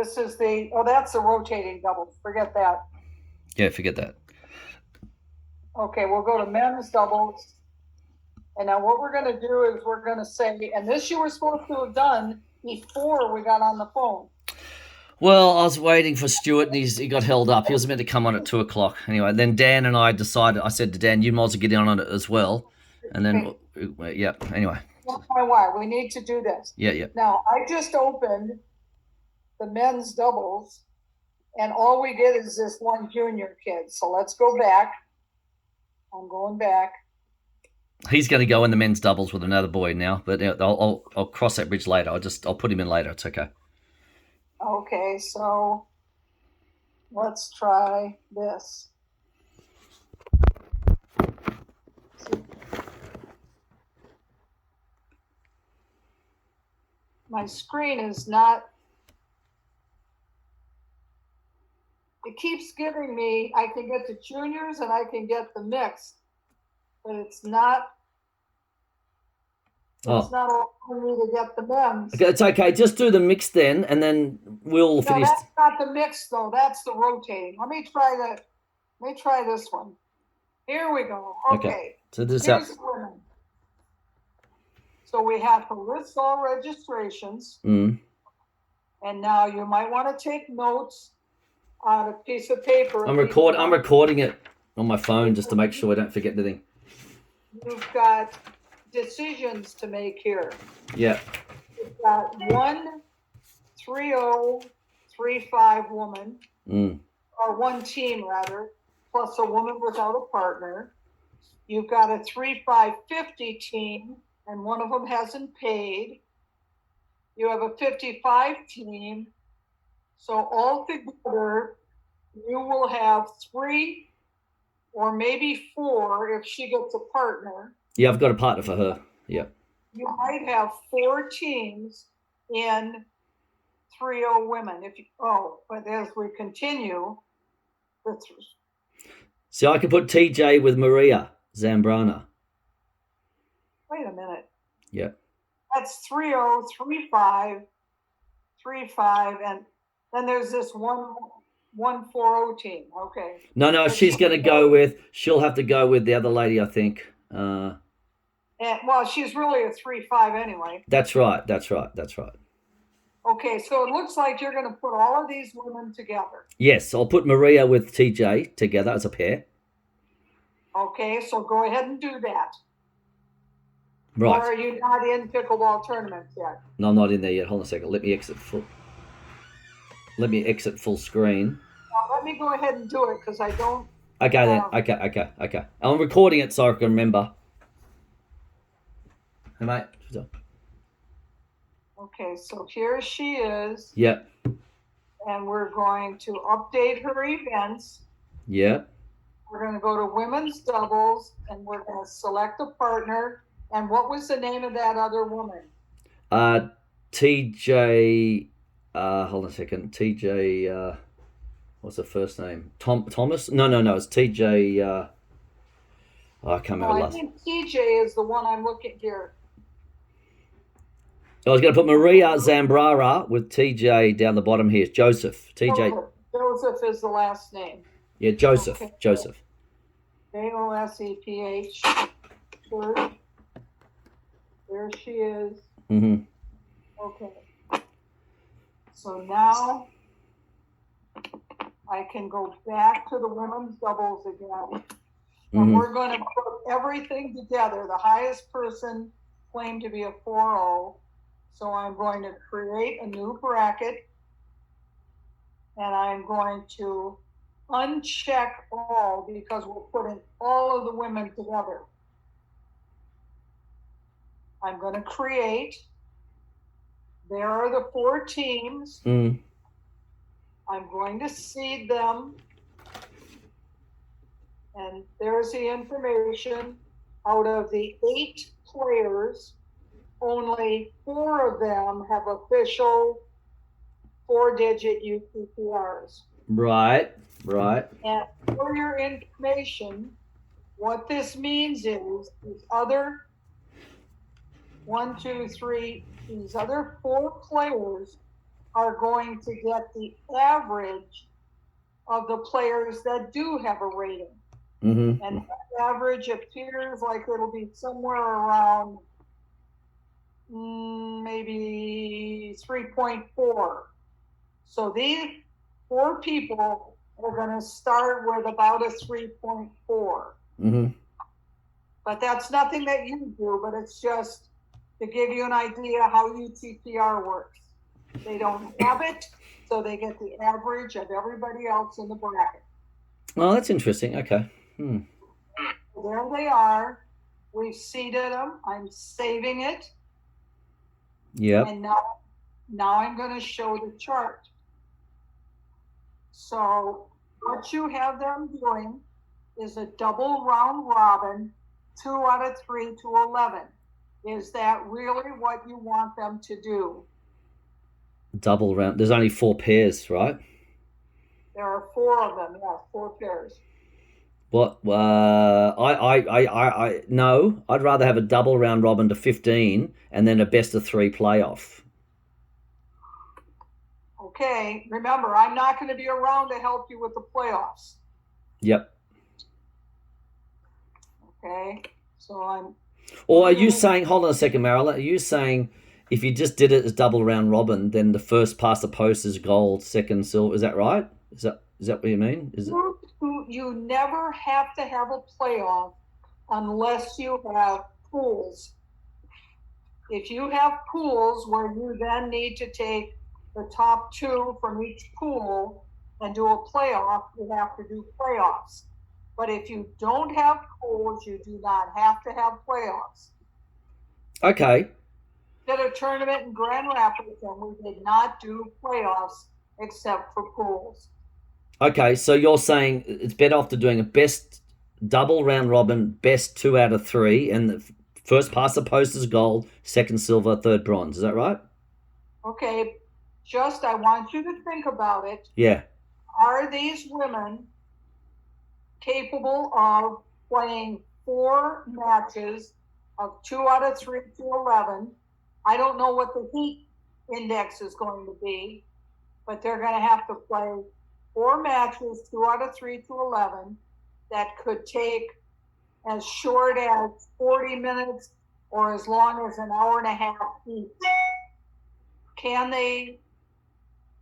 This is that's the rotating doubles. Forget that. Yeah, forget that. Okay, we'll go to men's doubles. And now what we're going to do is we're going to say, and this you were supposed to have done before we got on the phone. Well, I was waiting for Stuart, and he got held up. He was meant to come on at 2:00. Anyway, then Dan and I decided. I said to Dan, "You might as well get in on it as well." And then, yeah. Anyway. Why? We need to do this. Yeah. Now I just opened the men's doubles, and all we get is this one junior kid. So let's go back. I'm going back. He's going to go in the men's doubles with another boy now, but I'll cross that bridge later. I'll put him in later. It's okay. Okay, so let's try this. My screen is not. It keeps giving me, I can get the juniors and I can get the mixed, but it's not. It's not all for me to get the men's. Okay, it's okay. Just do the mix then, and then we'll finish. No, that's not the mix though. That's the rotating. Let me try this one. Here we go. Okay. So this up. So we have to list all registrations. Mm. And now you might want to take notes on a piece of paper. I'm recording it on my phone just to make sure I don't forget anything. You've got decisions to make here. Yeah. You've got 1 3-0 3-5 woman, or one team rather, plus a woman without a partner. You've got a 3-5-50 team, and one of them hasn't paid. You have a 55 team. So altogether, you will have 3 or maybe 4 if she gets a partner. Yeah, I've got a partner for her. Yeah. You might have 4 teams in 3-0 women. But as we continue, so I can put TJ with Maria Zambrana. Wait a minute. Yeah. That's 3-0, 3-5, 3-5, and then there's this 1-4-0 team. Okay. No, she's going to go with. She'll have to go with the other lady, I think. Well, she's really a 3-5 anyway. That's right. Okay, so it looks like you're going to put all of these women together. Yes, I'll put Maria with TJ together as a pair. Okay, so go ahead and do that. Right. Or are you not in pickleball tournaments yet? No, I'm not in there yet. Hold on a second. Let me exit full screen. Well, let me go ahead and do it because I don't. Okay then. Okay. I'm recording it so I can remember. Hey, mate. Okay, so here she is. Yep. And we're going to update her events. Yep. We're going to go to women's doubles, and we're going to select a partner. And what was the name of that other woman? TJ. Hold on a second. TJ. What's her first name? Thomas? No. It's TJ. I can't remember. I think TJ is the one I'm looking here. I was going to put Maria Zambrana with TJ down the bottom here. Joseph. TJ. Joseph is the last name. Yeah, Joseph. Okay. Joseph. Joseph. There she is. Mm-hmm. Okay. So now I can go back to the women's doubles again. And we're going to put everything together. The highest person claimed to be a 4-0. So I'm going to create a new bracket. And I'm going to uncheck all because we're putting all of the women together. I'm going to create. There are the 4 teams. I'm going to seed them. And there's the information. Out of the 8 players, only 4 of them have official 4-digit UTPRs. Right. And for your information, what this means is these other 1, 2, 3, these other 4 players are going to get the average of the players that do have a rating. Mm-hmm. And the average appears like it'll be somewhere around maybe 3.4. So these 4 people are going to start with about a 3.4. Mm-hmm. But that's nothing that you do, but it's just to give you an idea how UTPR works. They don't have it, so they get the average of everybody else in the bracket. Oh, that's interesting. Okay. There they are. We've seeded them. I'm saving it. Yeah. And now I'm going to show the chart. So what you have them doing is a double round robin, 2 out of 3 to 11. Is that really what you want them to do? Double round. There's only 4 pairs, right? There are 4 of them. Yeah, 4 pairs. What? I no. I'd rather have a double round robin to 15 and then a best of 3 playoff. Okay. Remember, I'm not going to be around to help you with the playoffs. Yep. Okay. So I'm. Or are you saying? Hold on a second, Marilyn. Are you saying if you just did it as double round robin, then the first past the post is gold, second silver? Is that right? Is that what you mean? Is it? You never have to have a playoff unless you have pools. If you have pools where you then need to take the top 2 from each pool and do a playoff, you have to do playoffs. But if you don't have pools, you do not have to have playoffs. Okay. Did a tournament in Grand Rapids and we did not do playoffs except for pools. Okay, so you're saying it's better off to doing a best double round robin, best 2 out of 3, and the first past the post is gold, second silver, third bronze. Is that right? Okay, just I want you to think about it. Yeah. Are these women capable of playing 4 matches of 2 out of 3 to 11? I don't know what the heat index is going to be, but they're going to have to play 4 matches, 2 out of 3 to 11, that could take as short as 40 minutes or as long as an hour and a half each. Can they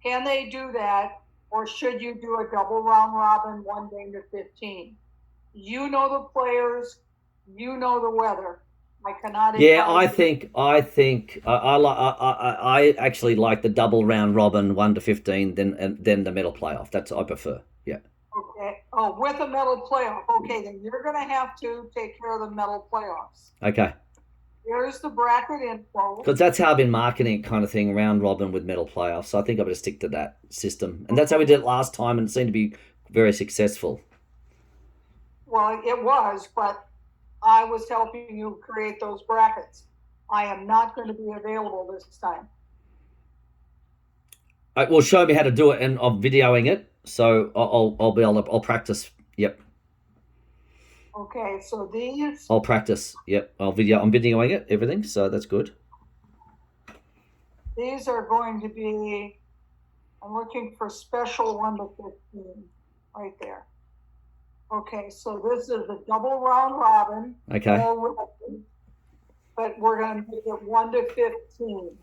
do that, or should you do a double round robin 1 game to 15? You know the players, you know the weather. I cannot. Yeah, I think I actually like the double round robin 1 to 15 than the medal playoff. That's I prefer. Yeah. Okay. Oh, with a medal playoff. Okay, then you're going to have to take care of the medal playoffs. Okay. Here's the bracket info. Because that's how I've been marketing it, kind of thing, round robin with medal playoffs. So I think I'm going to stick to that system, and that's how we did it last time, and it seemed to be very successful. Well, it was, but I was helping you create those brackets. I am not going to be available this time. Well, show me how to do it, and I'm videoing it, so I'll be able to. I'll practice. Yep. Okay, so these. I'll practice. Yep. I'm videoing it, everything. So that's good. These are going to be. I'm looking for special 1 to 15, right there. Okay, so this is a double round robin. Okay. But we're going to make it 1 to 15.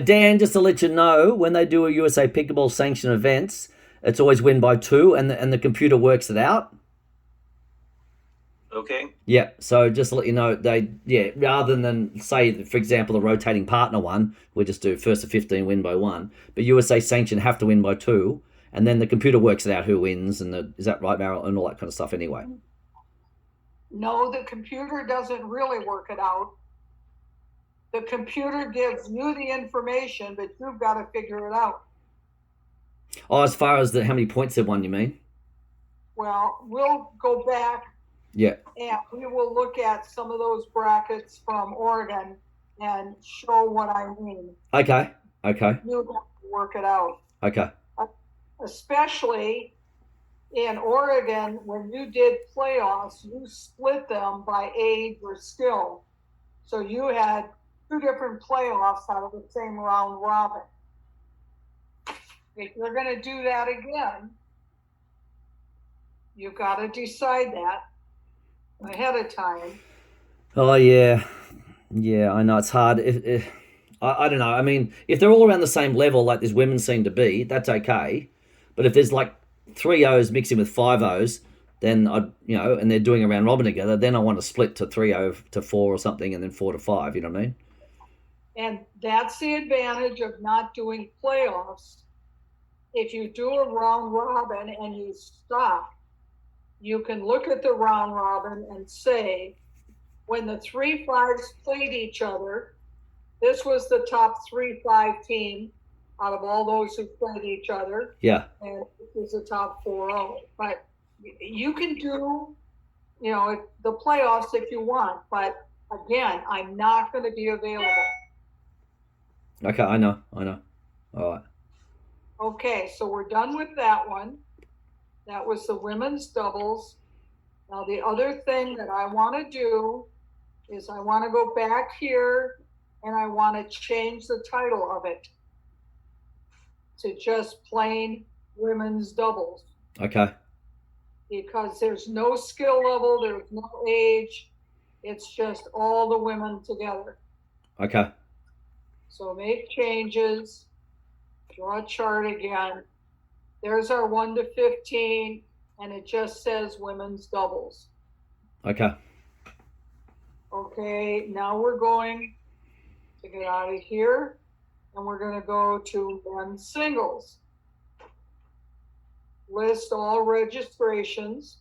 Dan, just to let you know, when they do a USA Pickleball sanctioned events, it's always win by 2, and the computer works it out. Okay. Yeah, so just to let you know, rather than say, for example, the rotating partner one, we just do first to 15 win by 1. But USA sanctioned have to win by 2, and then the computer works it out who wins, and is that right, Meryl, and all that kind of stuff anyway? No, the computer doesn't really work it out. The computer gives you the information, but you've got to figure it out. Oh, as far as how many points they've won, you mean? Well, we'll go back. Yeah. And we will look at some of those brackets from Oregon and show what I mean. Okay. You have to work it out. Okay. Especially in Oregon, when you did playoffs, you split them by age or skill. So you had 2 different playoffs out of the same round robin. if you're going to do that again, you've got to decide that ahead of time. Oh yeah, yeah. I know it's hard. I don't know. I mean, if they're all around the same level, like these women seem to be, that's okay. But if there's like three O's mixing with five O's, then and they're doing a round robin together, then I want to split to 3-0 to 4 or something, and then 4 to 5. You know what I mean? And that's the advantage of not doing playoffs. If you do a round robin and you stop, you can look at the round robin and say, when the 3-5s played each other, this was the top 3-5 team out of all those who played each other. Yeah. And this is the top 4-0. But you can do, the playoffs if you want. But again, I'm not going to be available. Okay, I know. All right. Okay, so we're done with that one. That was the women's doubles. Now the other thing that I want to do is I want to go back here and I want to change the title of it to just plain women's doubles. Okay. Because there's no skill level, there's no age. It's just all the women together. Okay. So make changes, draw a chart again. There's our 1 to 15, and it just says women's doubles. Okay. Okay, now we're going to get out of here, and we're going to go to men's singles. List all registrations.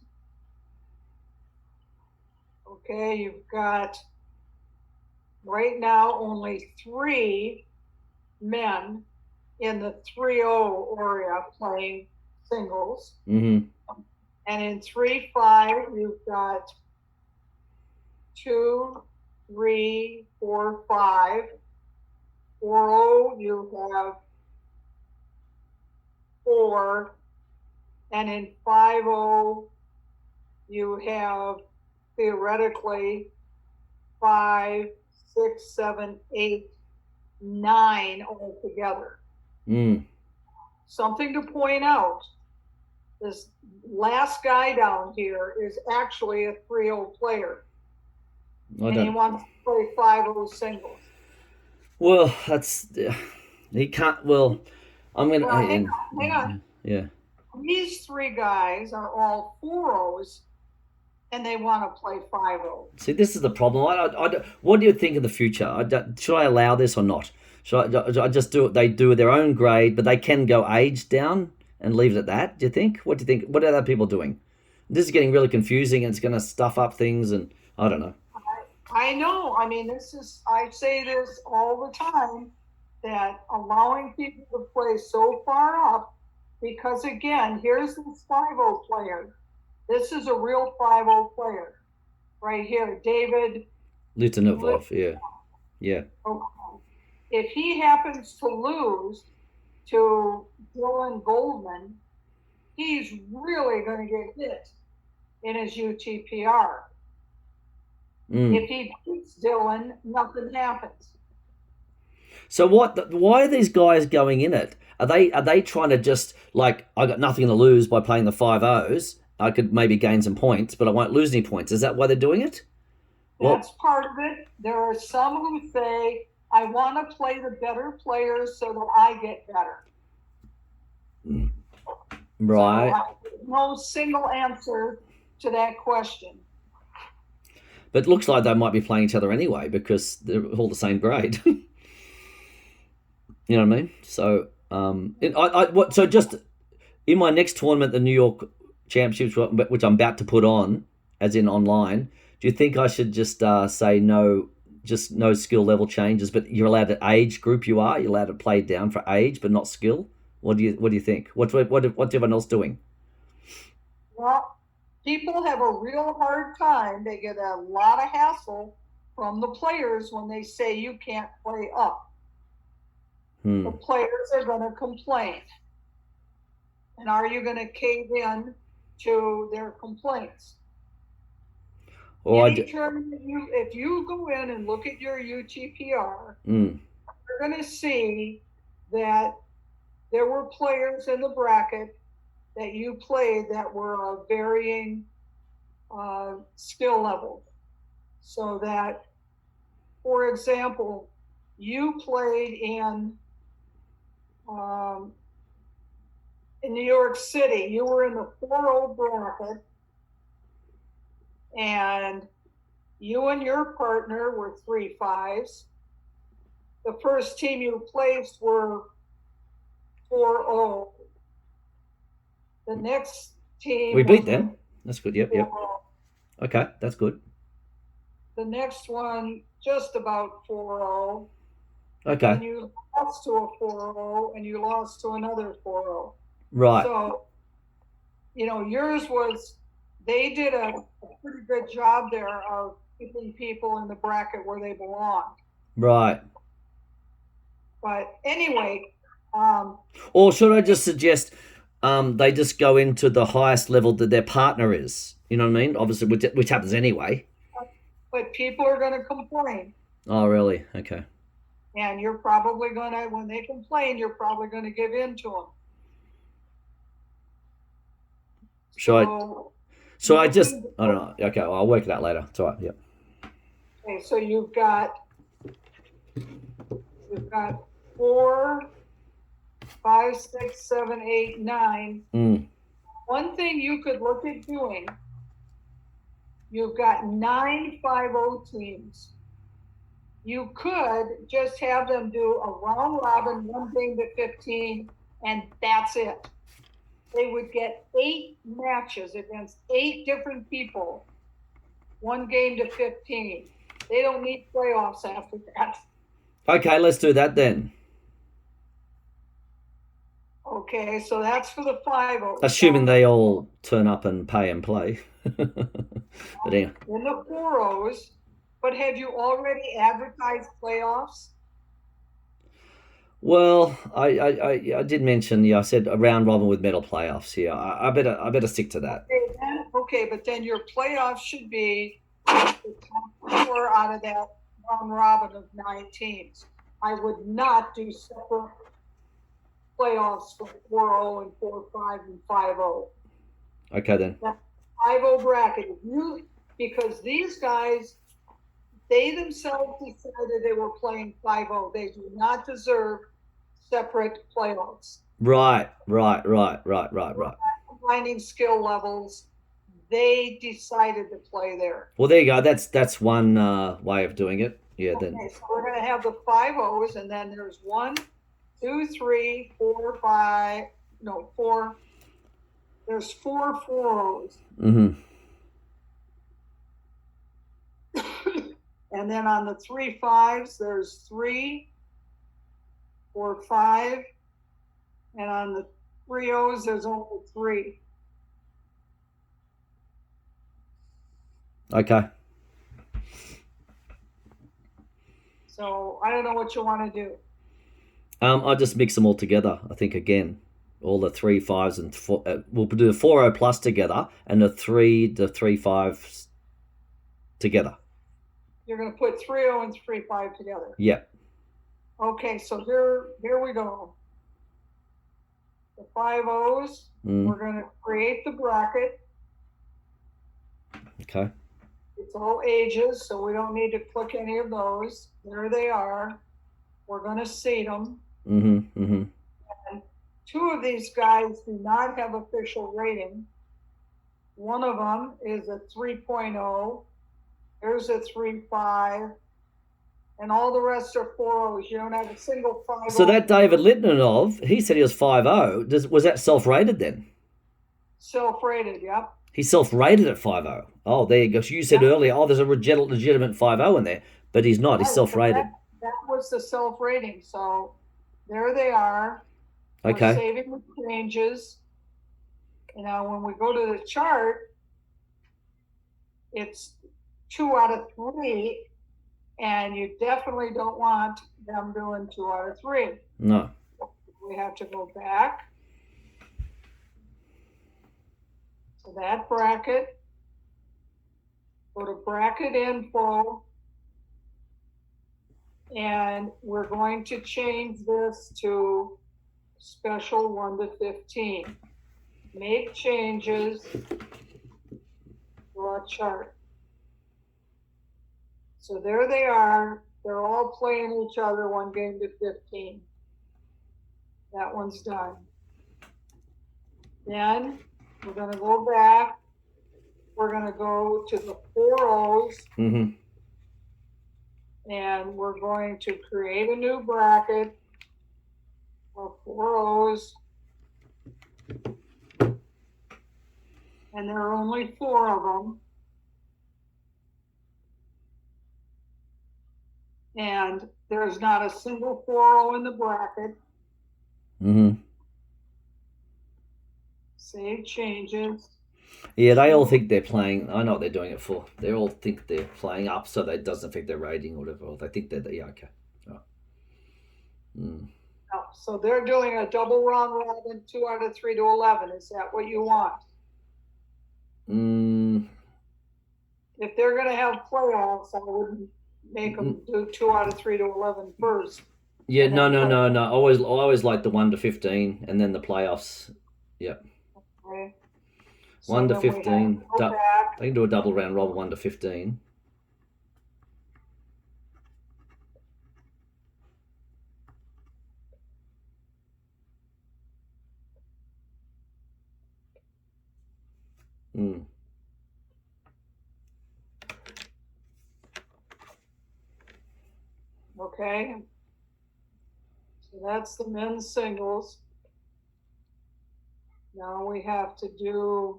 Okay, you've got right now only 3 men in the 3-0 area playing singles. Mm-hmm. And in 3-5, you've got 2, 3, 4, 5. 4-0, you have 4. And in 5-0, you have theoretically 5, 6, 7, 8, 9 altogether. Something to point out, this last guy down here is actually a 3-0 player. And he wants to play 5-0 singles. Well, he can't, I'm going to... hang on. Yeah. These 3 guys are all 4-0s, and they want to play 5-0. See, this is the problem. What do you think in the future? Should I allow this or not? Should I just do it? They do their own grade, but they can go age down and leave it at that. Do you think? What do you think? What are other people doing? This is getting really confusing, and it's going to stuff up things, and I don't know. I know. I mean, I say this all the time, that allowing people to play so far up, because again, here's this 5-0 player. This is a real 5-0 player right here, David Litanov. Yeah. Okay. If he happens to lose to Dylan Goldman, he's really going to get hit in his UTPR. If he beats Dylan, nothing happens. So why are these guys going in it? Are they trying to just, like, I got nothing to lose by playing the 5-0s? I could maybe gain some points, but I won't lose any points. Is that why they're doing it? That's part of it. There are some who say, I want to play the better players so that I get better. Right. So no single answer to that question. But it looks like they might be playing each other anyway because they're all the same grade. You know what I mean? So, so just in my next tournament, the New York Championships, which I'm about to put on, as in online, do you think I should just say no, just no skill level changes, but you're allowed to age group? You're allowed to play down for age, but not skill. What do you think? What's everyone else doing? Well, people have a real hard time. They get a lot of hassle from the players when they say you can't play up. The players are going to complain. And are you going to cave in to their complaints? If you go in and look at your UTPR, you're going to see that there were players in the bracket that you played that were of varying skill level. So that, for example, you played in New York City. You were in the 4-0 bracket, and you and your partner were 3-5s. The first team you placed were 4-0. The next team We beat them. That's good. Yep. 4-0. Okay, that's good. The next one just about 4-0. Okay. And you lost to a 4-0, and you lost to another 4-0. Right. So, yours was, they did a pretty good job there of keeping people in the bracket where they belong. Right. But anyway. Or should I just suggest they just go into the highest level that their partner is? You know what I mean? Obviously, which happens anyway. But people are going to complain. Oh, really? Okay. And you're probably going to, when they complain, you're probably going to give in to them. So I don't know. Okay, well, I'll work it out later. It's all right. Yep. Okay, so you've got 4, 5, 6, 7, 8, 9. One thing you could look at doing, you've got 9 5-0 teams. You could just have them do a round robin, 1 game to 15, and that's it. They would get 8 matches against 8 different people, 1 game to 15. They don't need playoffs after that. Okay, let's do that then. Okay, so that's for the 5-0. Assuming they all turn up and pay and play. But anyway. In the 4-0s, but have you already advertised playoffs? Well, I did mention, I said a round robin with medal playoffs here. I better stick to that. Okay, but then your playoffs should be the top 4 out of that round robin of 9 teams. I would not do separate playoffs for 4-0 and 4-5 and 5-0. Okay then. That 5-0 bracket, because these guys, they themselves decided they were playing 5-0. They do not deserve separate playoffs. Right. Combining skill levels, they decided to play there. Well, there you go. That's one way of doing it. Yeah. Okay, Then. so we're going to have the 5-0s, and then there's 1, 2, 3, 4, 5. No, 4. There's 4 4-0s. Mm-hmm. And then on the 3 5s, there's 3, 4, 5. And on the 3-0s, there's only 3. Okay. So I don't know what you want to do. I'll just mix them all together. I think again, all the 3 5s and 4. We'll do the 4-0 plus together and the 3 5s together. You're going to put 3-0 and 3-5 together. Yep. Okay, so here we go. The 5-0s. We're going to create the bracket. Okay. It's all ages, so we don't need to click any of those. There they are. We're going to seed them. And 2 of these guys do not have official rating. One of them is a 3.0. There's a 3.5. And all the rest are 4.0s. You don't have a single 5.0. So that David Litvinov, he said he was 5.0. Was that self-rated then? Self-rated, yep. He's self-rated at 5.0. Oh, there you go. So you said earlier, there's a legitimate 5.0 in there, but he's not. He's self-rated. That was the self-rating. So there they are. Okay. We're saving the changes. Now, when we go to the chart, it's 2 out of 3, and you definitely don't want them doing 2 out of 3. No. We have to go back to that bracket, go to bracket info, and we're going to change this to special 1 to 15. Make changes, draw a chart. So there they are. They're all playing each other 1 game to 15. That one's done. Then we're going to go back. We're going to go to the 4 O's. Mm-hmm. And we're going to create a new bracket of 4 O's. And there are only 4 of them. And there's not a single 4-0 in the bracket. Mm-hmm. Save changes. Yeah, they all think they're playing. I know what they're doing it for. They all think they're playing up so that it doesn't affect their rating or whatever. They think that, yeah, okay. Right. Mm. Oh, so they're doing a double round robin, 2 out of 3 to 11. Is that what you want? If they're going to have playoffs, I wouldn't make them do 2 out of 3 to 11 first. Yeah, no. I always like the 1 to 15 and then the playoffs. Yep. Okay. 1 to then we 15. have to go back. They can do a double round robin 1 to 15. Okay. So that's the men's singles. Now we have to do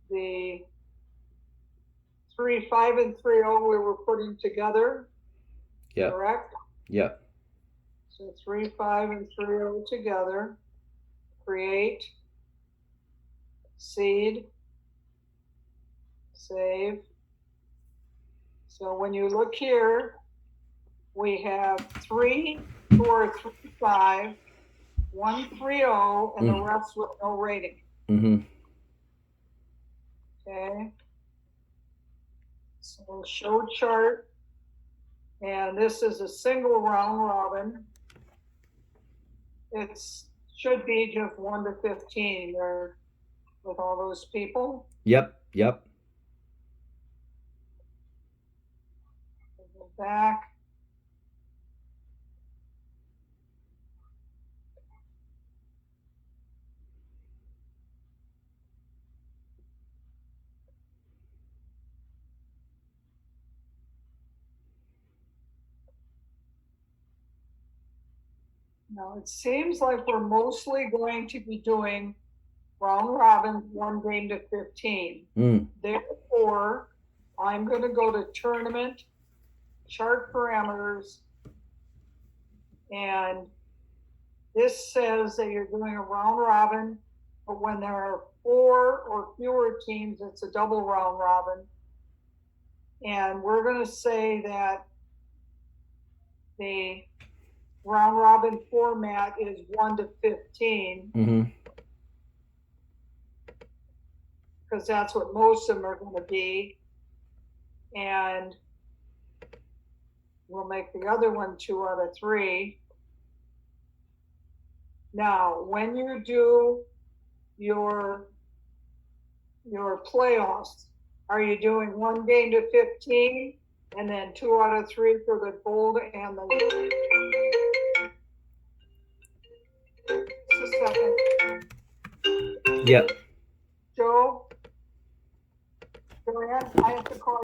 the 3, 5, and 3-0 we were putting together. Yeah. Correct? Yep. So 3, 5, and 3-0 together. Create. Seed. Save. So when you look here, we have 3, 4, 3, 5, 1, 3-0, and the rest with no rating. Mm-hmm. Okay. So show chart. And this is a single round robin. It should be just 1 to 15 there with all those people. Yep. Go back. Now it seems like we're mostly going to be doing round robin 1 game to 15. Therefore, I'm going to go to tournament, chart parameters, and this says that you're doing a round robin, but when there are 4 or fewer teams, it's a double round robin. And we're going to say that the round robin format is 1 to 15. Because that's what most of them are going to be. And we'll make the other one 2 out of 3. Now, when you do your playoffs, are you doing 1 game to 15 and then 2 out of 3 for the gold and the Just a second. Yep. Joanne, I have to call